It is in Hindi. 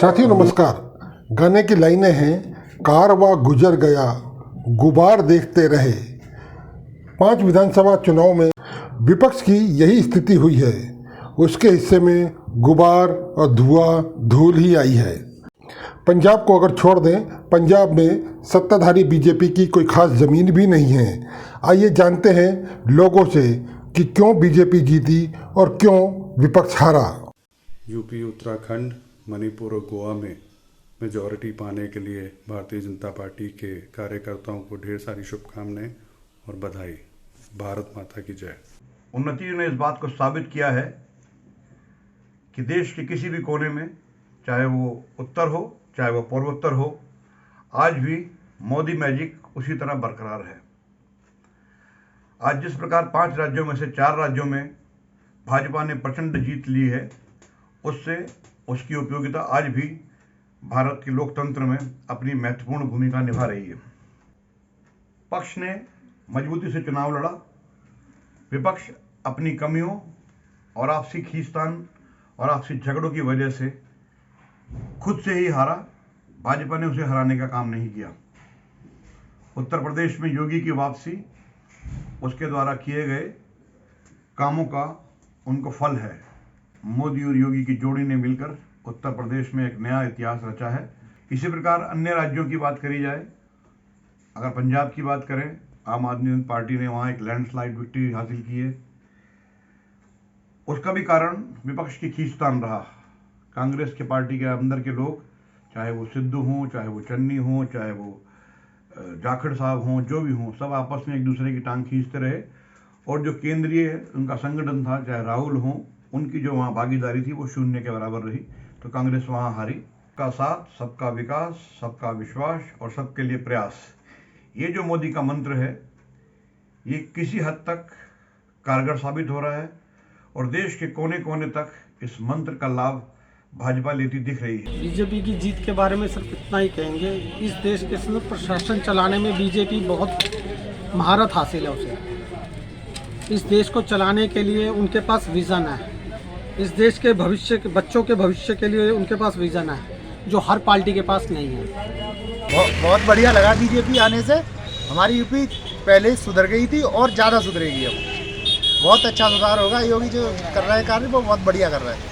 साथियों नमस्कार। गाने की लाइनें हैं, कारवां गुजर गया गुबार देखते रहे। 5 विधानसभा चुनाव में विपक्ष की यही स्थिति हुई है। उसके हिस्से में गुबार और धुआं धूल ही आई है। पंजाब को अगर छोड़ दें, पंजाब में सत्ताधारी बीजेपी की कोई खास ज़मीन भी नहीं है। आइए जानते हैं लोगों से कि क्यों बीजेपी जीती और क्यों विपक्ष हारा। यूपी, उत्तराखंड, मणिपुर और गोवा में मेजॉरिटी पाने के लिए भारतीय जनता पार्टी के कार्यकर्ताओं को ढेर सारी शुभकामनाएं और बधाई। भारत माता की जय। उन्नति ने इस बात को साबित किया है कि देश के किसी भी कोने में, चाहे वो उत्तर हो चाहे वो पूर्वोत्तर हो, आज भी मोदी मैजिक उसी तरह बरकरार है। आज जिस प्रकार 5 राज्यों में से 4 राज्यों में भाजपा ने प्रचंड जीत ली है, उससे उसकी उपयोगिता आज भी भारत के लोकतंत्र में अपनी महत्वपूर्ण भूमिका निभा रही है। पक्ष ने मजबूती से चुनाव लड़ा, विपक्ष अपनी कमियों और आपसी खींचतान और आपसी झगड़ों की वजह से खुद से ही हारा। भाजपा ने उसे हराने का काम नहीं किया। उत्तर प्रदेश में योगी की वापसी उसके द्वारा किए गए कामों का उनको फल है। मोदी और योगी की जोड़ी ने मिलकर उत्तर प्रदेश में एक नया इतिहास रचा है। इसी प्रकार अन्य राज्यों की बात करी जाए, अगर पंजाब की बात करें, आम आदमी पार्टी ने वहाँ एक लैंडस्लाइड विक्ट्री हासिल की है। उसका भी कारण विपक्ष की खींचतान रहा। कांग्रेस के पार्टी के अंदर के लोग, चाहे वो सिद्धू हों, चाहे वो चन्नी हों, चाहे वो जाखड़ साहब हों, जो भी हों, सब आपस में एक दूसरे की टांग खींचते रहे। और जो केंद्रीय उनका संगठन था, चाहे राहुल हों, उनकी जो वहाँ भागीदारी थी वो शून्य के बराबर रही। तो कांग्रेस वहाँ हारी। सबका साथ, सबका विकास, सबका विश्वास और सबके लिए प्रयास, ये जो मोदी का मंत्र है, ये किसी हद तक कारगर साबित हो रहा है और देश के कोने कोने तक इस मंत्र का लाभ भाजपा लेती दिख रही है। बीजेपी की जीत के बारे में सिर्फ इतना ही कहेंगे, इस देश के समय प्रशासन चलाने में बीजेपी बहुत महारत हासिल है उसे। इस देश को चलाने के लिए उनके पास विज़न है। इस देश के भविष्य के बच्चों के भविष्य के लिए उनके पास विज़न है, जो हर पार्टी के पास नहीं है। बहुत बढ़िया लगा बीजेपी आने से। हमारी यूपी पहले सुधर गई थी और ज़्यादा सुधरेगी। अब बहुत अच्छा सुधार होगा। योगी जो कर रहा है कार्य वो बहुत बढ़िया कर रहा है।